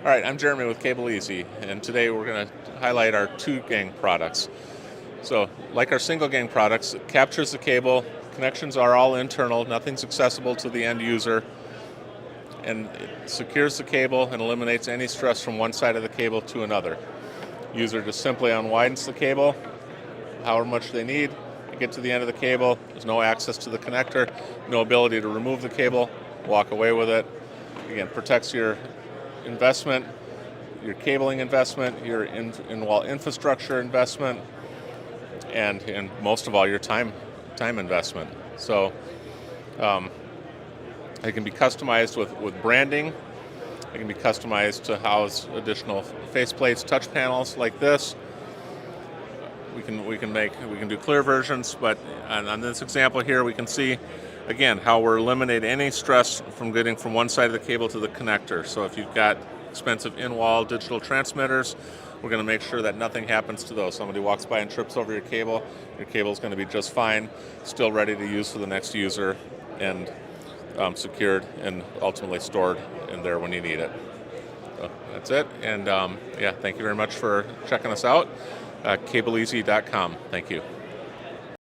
All right, I'm Jeremy with CableEZ, and today we're going to highlight our two-gang products. So, like our single-gang products, it captures the cable, connections are all internal, nothing's accessible to the end user, and it secures the cable and eliminates any stress from one side of the cable to another. User just simply unwindens the cable, however much they need, they get to the end of the cable, there's no access to the connector, no ability to remove the cable, walk away with it. Again, protects your investment, your cabling investment, your in-wall infrastructure investment, and most of all your time investment. So it can be customized with branding. It can be customized to house additional faceplates, touch panels like this. We can do clear versions, but on this example here, we can see again how we're eliminating any stress from getting from one side of the cable to the connector. So if you've got expensive in-wall digital transmitters, we're going to make sure that nothing happens to those. Somebody walks by and trips over your cable is going to be just fine, still ready to use for the next user, and secured and ultimately stored in there when you need it. So that's it, and thank you very much for checking us out. CableEZ.com. Thank you.